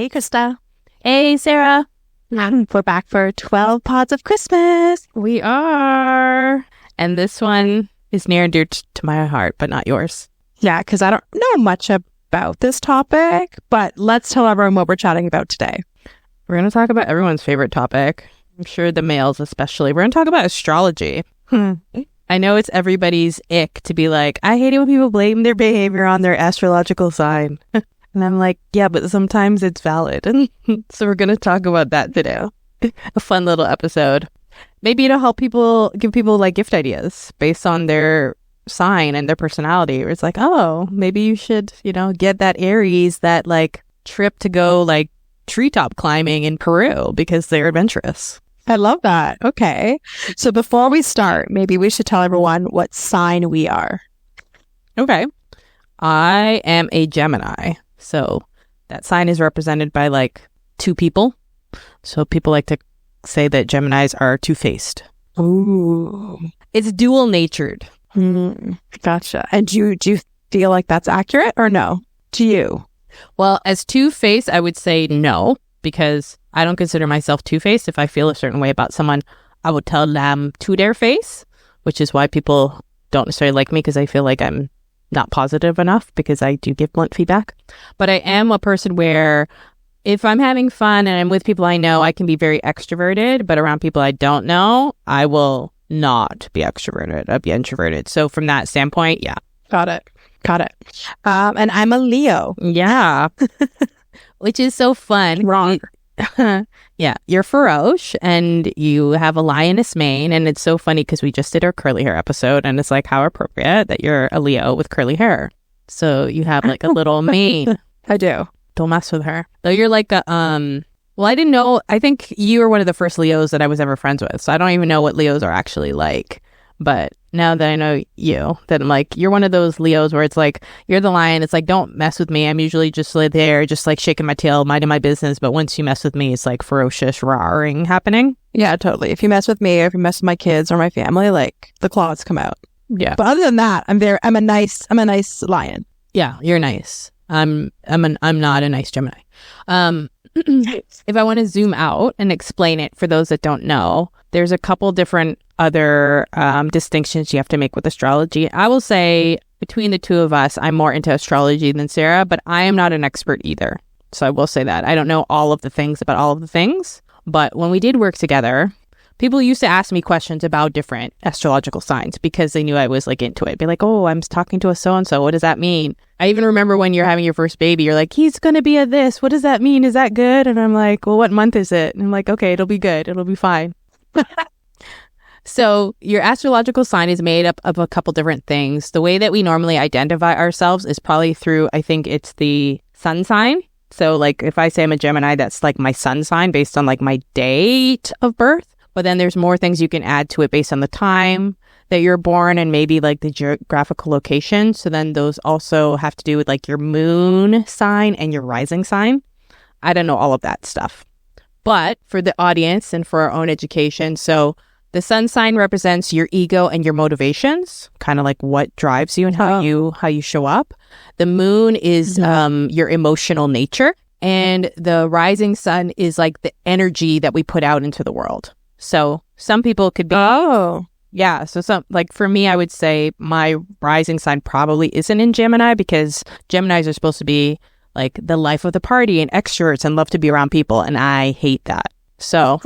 Hey, Krista. Hey, Sarah. We're back for 12 pods of Christmas. We are. And this one is near and dear to my heart, but not yours. Yeah, because I don't know much about this topic, but let's tell everyone what we're chatting about today. We're going to talk about everyone's favorite topic. I'm sure the males especially. We're going to talk about astrology. I know it's everybody's ick to be like, I hate it when people blame their behavior on their astrological sign. And I'm like, yeah, but sometimes it's valid. So we're going to talk about that today. A fun little episode. Maybe it'll help give people like gift ideas based on their sign and their personality. It's like, oh, maybe you should, get that Aries that like trip to go like treetop climbing in Peru because they're adventurous. I love that. Okay. So before we start, maybe we should tell everyone what sign we are. Okay. I am a Gemini. So that sign is represented by like two people. So people like to say that Geminis are two-faced. Ooh. It's dual-natured. Gotcha. And do you feel like that's accurate or no to you? Well, as two-faced, I would say no, because I don't consider myself two-faced. If I feel a certain way about someone, I would tell them to their face, which is why people don't necessarily like me, because I feel like I'm not positive enough, because I do give blunt feedback. But I am a person where if I'm having fun and I'm with people I know, I can be very extroverted, but around people I don't know, I will not be extroverted. I'll be introverted. So from that standpoint, yeah. Got it. And I'm a Leo. Yeah. Which is so fun. Wrong. Yeah. You're Feroce and you have a lioness mane. And it's so funny because we just did our curly hair episode and it's like how appropriate that you're a Leo with curly hair. So you have like a little mane. I do. Don't mess with her. Though you're like a, well, I didn't know. I think you were one of the first Leos that I was ever friends with. So I don't even know what Leos are actually like. But now that I know you, that I'm like, you're one of those Leos where it's like, you're the lion. It's like, don't mess with me. I'm usually just there, just like shaking my tail, minding my business. But once you mess with me, it's like ferocious roaring happening. Yeah, totally. If you mess with me or if you mess with my kids or my family, like the claws come out. Yeah. But other than that, I'm a nice lion. Yeah, you're nice. I'm not a nice Gemini. If I want to zoom out and explain it for those that don't know, there's a couple different other distinctions you have to make with astrology. I will say between the two of us, I'm more into astrology than Sarah, but I am not an expert either. So I will say that. I don't know all of the things about all of the things, but when we did work together, people used to ask me questions about different astrological signs because they knew I was like into it. Be like, oh, I'm talking to a so-and-so. What does that mean? I even remember when you're having your first baby, you're like, he's going to be a this. What does that mean? Is that good? And I'm like, well, what month is it? And I'm like, okay, it'll be good. It'll be fine. So your astrological sign is made up of a couple different things. The way that we normally identify ourselves is probably through, I think it's the sun sign. So like if I say I'm a Gemini, that's like my sun sign based on like my date of birth. But then there's more things you can add to it based on the time that you're born and maybe like the geographical location. So then those also have to do with like your moon sign and your rising sign. I don't know all of that stuff. But for the audience and for our own education, so the sun sign represents your ego and your motivations, kind of like what drives you and how you show up. The moon is your emotional nature, and the rising sun is like the energy that we put out into the world. So some people could be yeah. So some like for me, I would say my rising sign probably isn't in Gemini because Geminis are supposed to be like the life of the party and extroverts and love to be around people, and I hate that. So.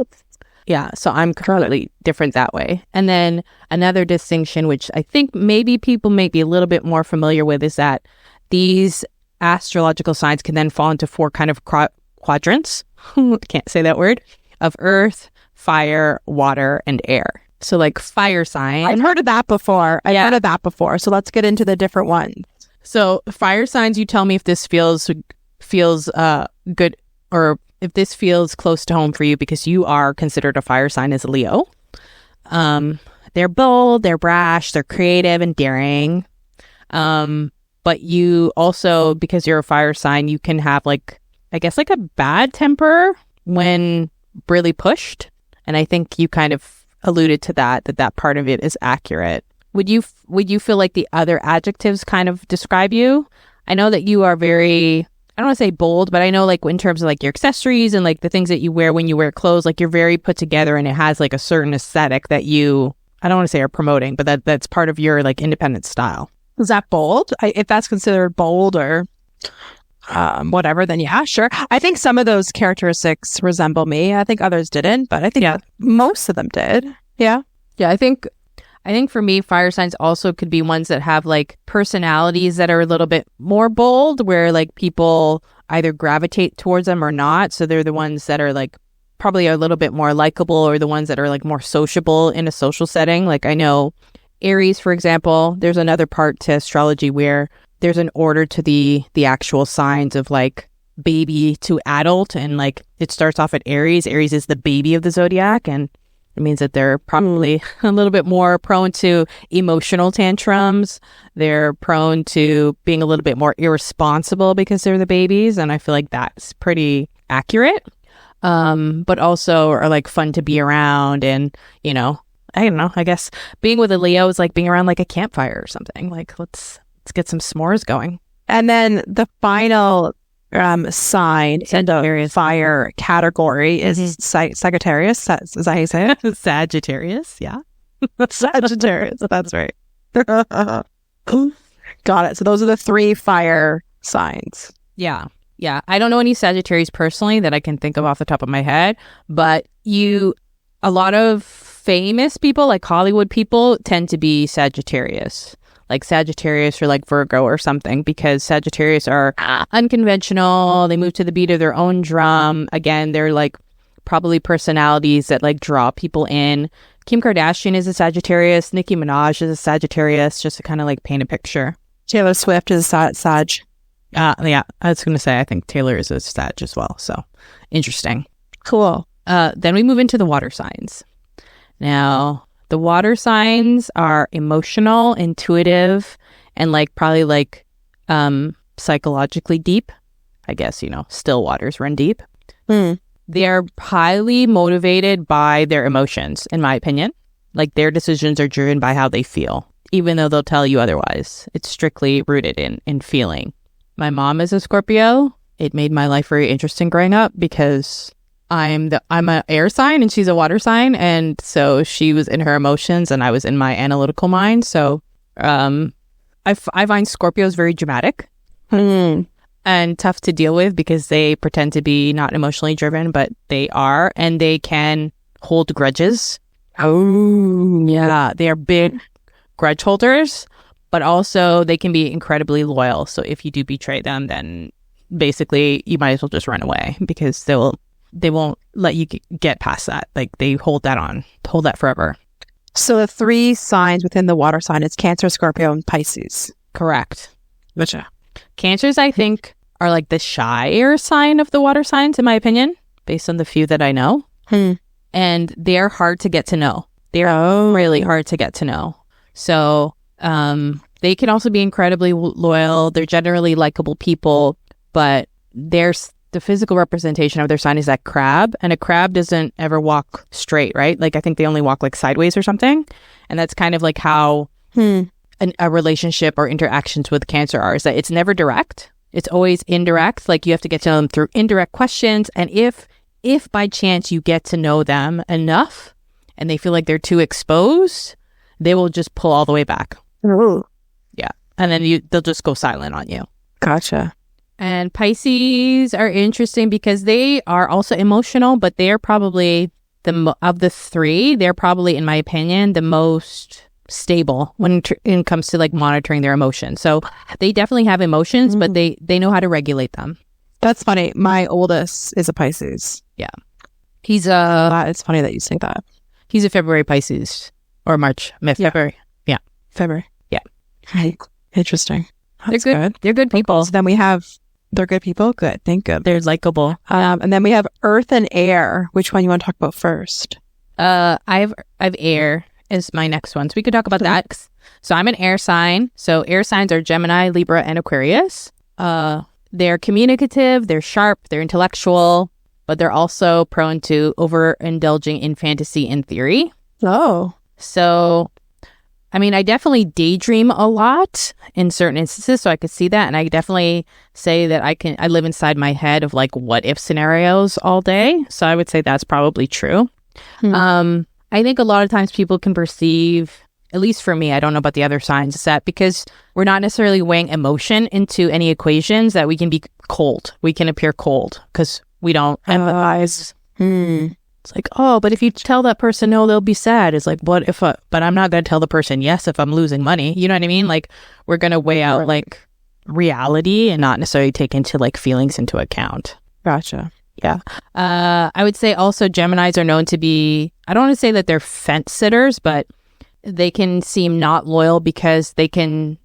Yeah, so I'm completely different that way. And then another distinction, which I think maybe people may be a little bit more familiar with, is that these astrological signs can then fall into four kind of quadrants, can't say that word, of earth, fire, water, and air. So like fire sign. I've heard of that before. So let's get into the different ones. So fire signs, you tell me if this feels good or if this feels close to home for you because you are considered a fire sign as a Leo. They're bold, they're brash, they're creative and daring. But you also, because you're a fire sign, you can have like, I guess like a bad temper when really pushed. And I think you kind of alluded to that part of it is accurate. Would you feel like the other adjectives kind of describe you? I know that you are very I don't want to say bold, but I know like in terms of like your accessories and like the things that you wear when you wear clothes, like you're very put together and it has like a certain aesthetic that you, I don't want to say are promoting, but that's part of your like independent style. Is that bold? If that's considered bold or whatever, then yeah, sure. I think some of those characteristics resemble me. I think others didn't, but I think most of them did. Yeah. Yeah, I think for me, fire signs also could be ones that have like personalities that are a little bit more bold, where like people either gravitate towards them or not. So they're the ones that are like probably a little bit more likable, or the ones that are like more sociable in a social setting. Like I know Aries, for example, there's another part to astrology where there's an order to the actual signs of like baby to adult. And like it starts off at Aries. Aries is the baby of the zodiac, and it means that they're probably a little bit more prone to emotional tantrums. They're prone to being a little bit more irresponsible because they're the babies. And I feel like that's pretty accurate. But also are like fun to be around. And, you know, I don't know, I guess being with a Leo is like being around like a campfire or something. Like let's get some s'mores going. And then the final sign in the fire category is Sagittarius. Is that how you say it? Sagittarius, yeah. Sagittarius, that's right. Got it. So those are the 3 fire signs. Yeah. I don't know any Sagittarius personally that I can think of off the top of my head, but a lot of famous people, like Hollywood people, tend to be Sagittarius. Like Sagittarius or like Virgo or something, because Sagittarius are unconventional. They move to the beat of their own drum. Again, they're like probably personalities that like draw people in. Kim Kardashian is a Sagittarius. Nicki Minaj is a Sagittarius, just to kind of like paint a picture. Taylor Swift is Sag. Yeah, I was going to say, I think Taylor is a Sag as well. So interesting. Cool. Then we move into the water signs. Now, the water signs are emotional, intuitive, and like probably like psychologically deep. I guess, you know, still waters run deep. They are highly motivated by their emotions, in my opinion. Like their decisions are driven by how they feel, even though they'll tell you otherwise. It's strictly rooted in feeling. My mom is a Scorpio. It made my life very interesting growing up because I'm an air sign and she's a water sign, and so she was in her emotions and I was in my analytical mind. So I find Scorpios very dramatic and tough to deal with because they pretend to be not emotionally driven, but they are, and they can hold grudges. Oh, yeah. They are big grudge holders, but also they can be incredibly loyal. So if you do betray them, then basically you might as well just run away because they won't let you get past that. Like they hold that forever. So the 3 signs within the water sign is Cancer, Scorpio, and Pisces. Correct. Gotcha. Cancers, I think, are like the shyer sign of the water signs, in my opinion, based on the few that I know. And they're hard to get to know. They're really hard to get to know. So they can also be incredibly loyal. They're generally likable people, but there's the physical representation of their sign is that crab, and a crab doesn't ever walk straight, right? Like I think they only walk like sideways or something. And that's kind of like how a relationship or interactions with Cancer are, is that it's never direct. It's always indirect. Like you have to get to know them through indirect questions. And if by chance you get to know them enough and they feel like they're too exposed, they will just pull all the way back. Ooh. Yeah. And then they'll just go silent on you. Gotcha. And Pisces are interesting because they are also emotional, but they're probably of the 3, they're probably, in my opinion, the most stable when it comes to like monitoring their emotions. So they definitely have emotions, but they know how to regulate them. That's funny. My oldest is a Pisces. Yeah. He's it's funny that you say that. He's a February Pisces or March. February. Yeah. February. Yeah. Interesting. That's good. They're good people. So then we have, they're good people? Good. Thank God. They're likable. And then we have earth and air. Which one you want to talk about first? I've air is my next one. So we could talk about that. So I'm an air sign. So air signs are Gemini, Libra, and Aquarius. They're communicative, they're sharp, they're intellectual, but they're also prone to overindulging in fantasy and theory. Oh. So I mean, I definitely daydream a lot in certain instances, so I could see that. And I definitely say that I live inside my head of like what if scenarios all day. So I would say that's probably true. I think a lot of times people can perceive, at least for me, I don't know about the other signs, is that because we're not necessarily weighing emotion into any equations, that we can be cold. We can appear cold because we don't empathize. It's like, oh, but if you tell that person no, they'll be sad. It's like, but I'm not going to tell the person yes if I'm losing money. You know what I mean? Like, we're going to weigh out like reality and not necessarily take into like feelings into account. Gotcha. Yeah. I would say also Geminis are known to be, I don't want to say that they're fence sitters, but they can seem not loyal because they can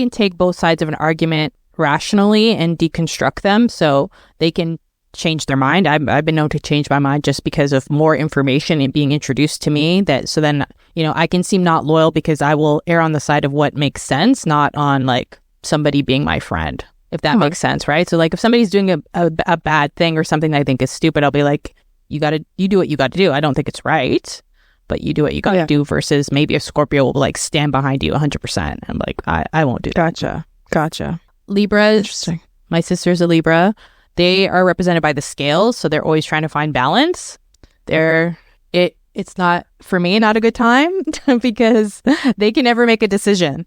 take both sides of an argument rationally and deconstruct them. So they can change their mind. I've been known to change my mind just because of more information and being introduced to me. So then, I can seem not loyal because I will err on the side of what makes sense, not on like somebody being my friend, if that makes sense, right? So like if somebody's doing a bad thing or something I think is stupid, I'll be like, you do what you got to do. I don't think it's right, but you do what you got to do, versus maybe a Scorpio will like stand behind you 100%. I'm like, I won't do that. Gotcha. Libras. Interesting. My sister's a Libra. They are represented by the scales, so they're always trying to find balance. It's not, for me, not a good time because they can never make a decision.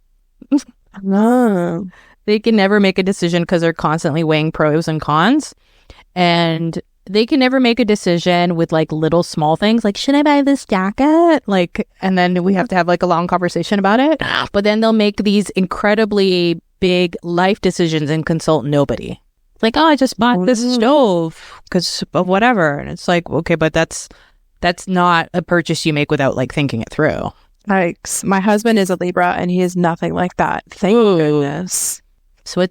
No. They can never make a decision because they're constantly weighing pros and cons. And they can never make a decision with like little small things like, should I buy this jacket? Like, and then we have to have like a long conversation about it. But then they'll make these incredibly big life decisions and consult nobody. Like, oh, I just bought this stove because of whatever. And it's like, okay, but that's not a purchase you make without like thinking it through. Like, my husband is a Libra and he is nothing like that. Thank goodness. So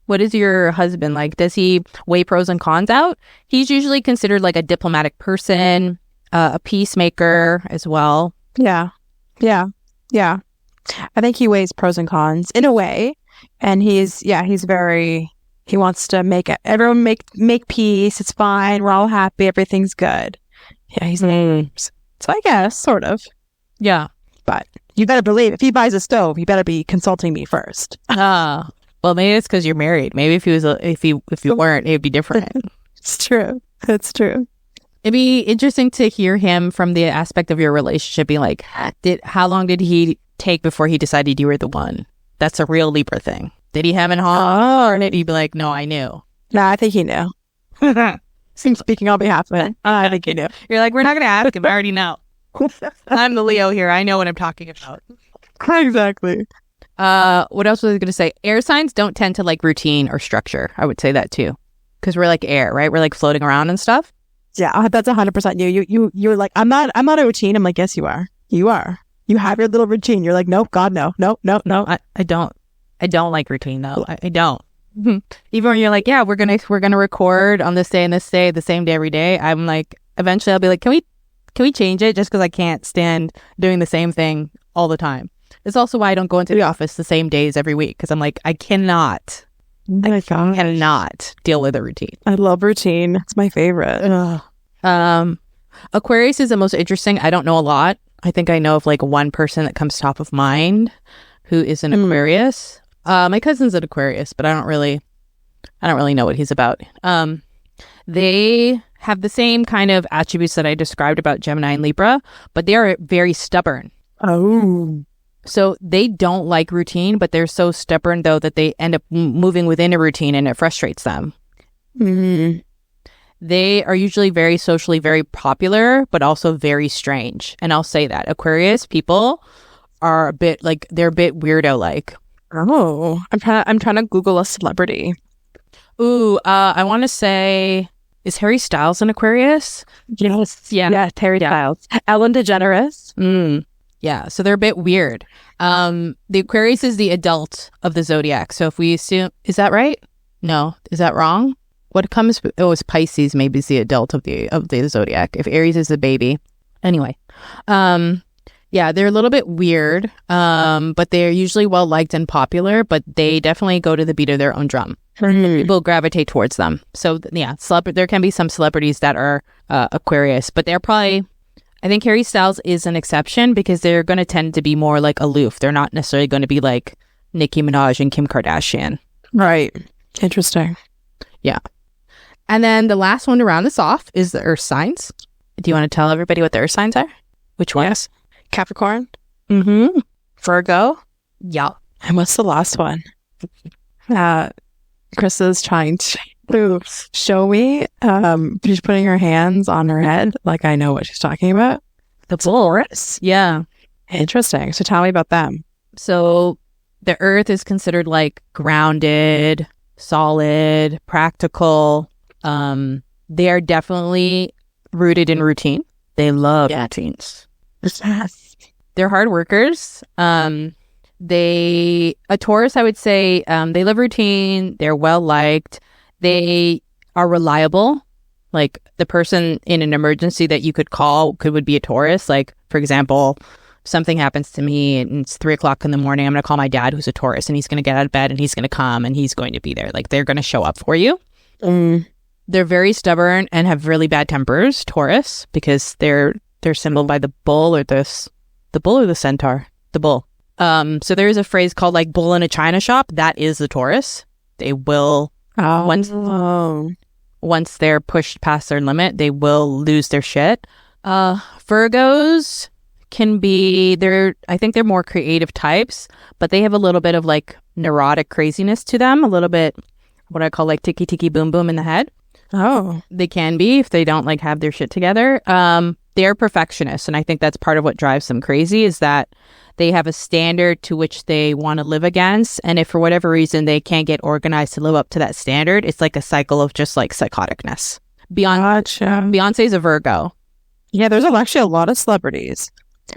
what is your husband like? Does he weigh pros and cons out? He's usually considered like a diplomatic person, a peacemaker as well. Yeah. I think he weighs pros and cons in a way. And he's very... He wants to everyone make peace. It's fine. We're all happy. Everything's good. Yeah, he's so I guess sort of. Yeah, but you better believe if he buys a stove, he better be consulting me first. Well, maybe it's because you're married. Maybe if you weren't, it'd be different. It's true. It's true. It'd be interesting to hear him from the aspect of your relationship. Being like, how long did he take before he decided you were the one? That's a real Libra thing. Did he have an or did he be like, no, I knew? No, I think he knew. Speaking on behalf of him, I think he knew. You're like, we're not going to ask him. I already know. I'm the Leo here. I know what I'm talking about. Exactly. What else was I going to say? Air signs don't tend to like routine or structure. I would say that too. Because we're like air, right? We're like floating around and stuff. Yeah, that's 100% you. You're like, I'm not a routine. I'm like, yes, you are. You are. You have your little routine. You're like, nope, God, no. I don't. I don't like routine though. I don't. Even when you're like, yeah, we're gonna record on this day and this day, the same day every day. I'm like, eventually I'll be like, can we change it? Just because I can't stand doing the same thing all the time. It's also why I don't go into the office the same days every week, because I'm like, I cannot deal with a routine. I love routine. It's my favorite. Aquarius is the most interesting. I don't know a lot. I think I know of like one person that comes top of mind who is an Aquarius. My cousin's an Aquarius, but I don't really know what he's about. They have the same kind of attributes that I described about Gemini and Libra, but they are very stubborn. Oh. So they don't like routine, but they're so stubborn though that they end up moving within a routine and it frustrates them. Mm-hmm. They are usually very socially very popular, but also very strange. And I'll say that Aquarius people are they're a bit weirdo like. Oh, I'm trying to Google a celebrity. Ooh, I want to say, is Harry Styles an Aquarius? Yes. Yeah, Harry Styles. Ellen DeGeneres. Yeah, so they're a bit weird. The Aquarius is the adult of the Zodiac. So if we assume, is that right? No, is that wrong? What comes? Oh, it's Pisces. Maybe is the adult of the Zodiac. If Aries is the baby. Anyway, yeah, they're a little bit weird, but they're usually well-liked and popular, but they definitely go to the beat of their own drum. People gravitate towards them. So, yeah, there can be some celebrities that are Aquarius, but they're probably, I think Harry Styles is an exception because they're going to tend to be more like aloof. They're not necessarily going to be like Nicki Minaj and Kim Kardashian. Right. Interesting. Yeah. And then the last one to round us off is the earth signs. Do you want to tell everybody what the earth signs are? Which ones? Yes. Capricorn. Mm-hmm. Virgo. Yeah. And what's the last one? Chris is trying to show me. She's putting her hands on her head. Like I know what she's talking about. The bull. Taurus. Yeah. Interesting. So tell me about them. So the earth is considered like grounded, solid, practical. They are definitely rooted in routine. They love routines. Yes. They're hard workers. A Taurus, I would say, they love routine. They're well liked. They are reliable. Like the person in an emergency that you could call would be a Taurus. Like, for example, something happens to me and it's 3:00 in the morning. I'm going to call my dad, who's a Taurus, and he's going to get out of bed and he's going to come and he's going to be there. Like they're going to show up for you. They're very stubborn and have really bad tempers, Taurus, because they're symbolized by the bull or the bull or the centaur, the bull. So there is a phrase called like bull in a china shop. That is the Taurus. They will once they're pushed past their limit, they will lose their shit. Virgos can be I think they're more creative types, but they have a little bit of like neurotic craziness to them, a little bit what I call like ticky ticky boom boom in the head. Oh. They can be if they don't like have their shit together. They're perfectionists, and I think that's part of what drives them crazy is that they have a standard to which they want to live against, and if for whatever reason they can't get organized to live up to that standard, it's like a cycle of just like psychoticness. Gotcha. Beyonce's a Virgo. Yeah, there's actually a lot of celebrities.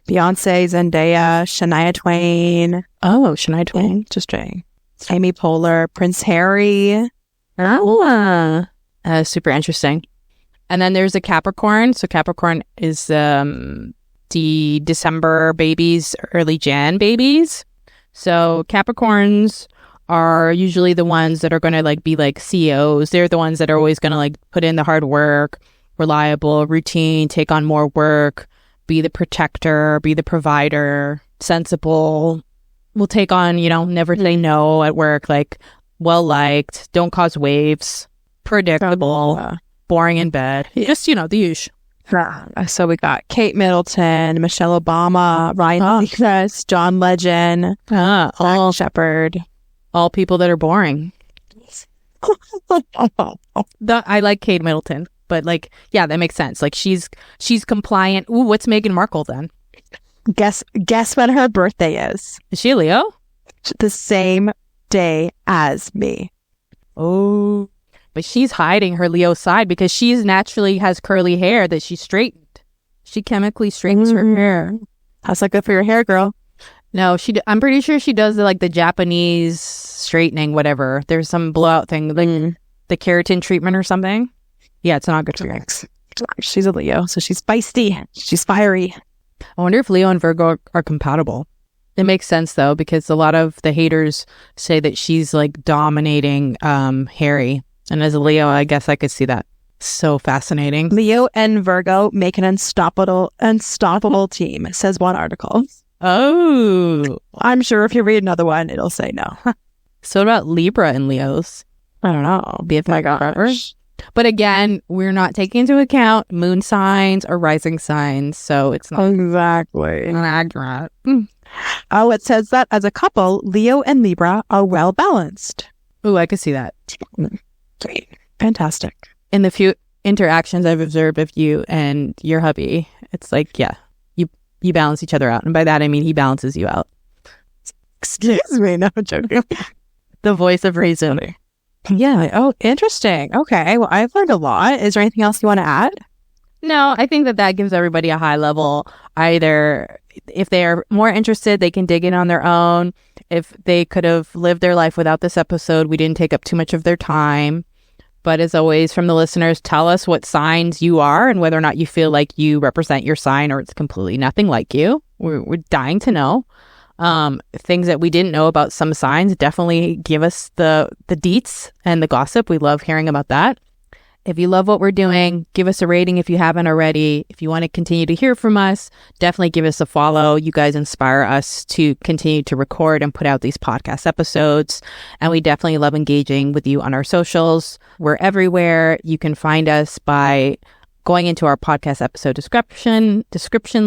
Beyonce, Zendaya, Shania Twain. Oh, Shania Twain. Interesting. Amy Poehler, Prince Harry. Super interesting. And then there's a Capricorn. So Capricorn is the December babies, early Jan babies. So Capricorns are usually the ones that are going to like be like CEOs. They're the ones that are always going to like put in the hard work, reliable, routine, take on more work, be the protector, be the provider, sensible, will take on, never say no at work, like well liked, don't cause waves, predictable, boring in bed. Just, the usual. So we got Kate Middleton, Michelle Obama, Ryan Seacrest, John Legend, Jack Shepard. All people that are boring. I like Kate Middleton, but like, yeah, that makes sense. Like she's compliant. Ooh, what's Meghan Markle then? Guess when her birthday is. Is she a Leo? The same day as me. Oh, but she's hiding her Leo side because she's naturally has curly hair that she straightened. She chemically straightens her hair. How's that good for your hair, girl? No, I'm pretty sure she does the Japanese straightening, whatever. There's some blowout thing, like the keratin treatment or something. Yeah, it's not good for you. She's a Leo, so she's feisty. She's fiery. I wonder if Leo and Virgo are compatible. It makes sense, though, because a lot of the haters say that she's like dominating Harry. And as a Leo, I guess I could see that. So fascinating. Leo and Virgo make an unstoppable team, says one article. Oh. I'm sure if you read another one, it'll say no. So what about Libra and Leos? I don't know. BFF forever. But again, we're not taking into account moon signs or rising signs, so it's not exactly not accurate. Oh, it says that as a couple, Leo and Libra are well balanced. Oh, I could see that. Great. Fantastic. In the few interactions I've observed of you and your hubby, it's like, yeah, you balance each other out. And by that, I mean he balances you out. Excuse me, no joking. The voice of reason. Yeah. Oh, interesting. Okay. Well, I've learned a lot. Is there anything else you want to add? No, I think that gives everybody a high level. Either if they are more interested, they can dig in on their own. If they could have lived their life without this episode, we didn't take up too much of their time. But as always, from the listeners, tell us what signs you are and whether or not you feel like you represent your sign or it's completely nothing like you. We're dying to know. Things that we didn't know about some signs, definitely give us the deets and the gossip. We love hearing about that. If you love what we're doing, give us a rating if you haven't already. If you want to continue to hear from us, definitely give us a follow. You guys inspire us to continue to record and put out these podcast episodes. And we definitely love engaging with you on our socials. We're everywhere. You can find us by going into our podcast episode description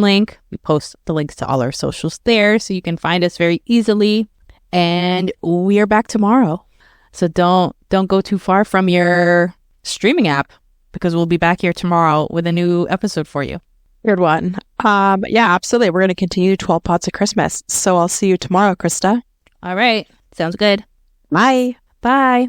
link. We post the links to all our socials there, so you can find us very easily. And we are back tomorrow. So don't go too far from your streaming app, because we'll be back here tomorrow with a new episode for you. Weird one. Yeah, absolutely. We're going to continue 12 Pots of Christmas. So I'll see you tomorrow, Krista. All right. Sounds good. Bye. Bye.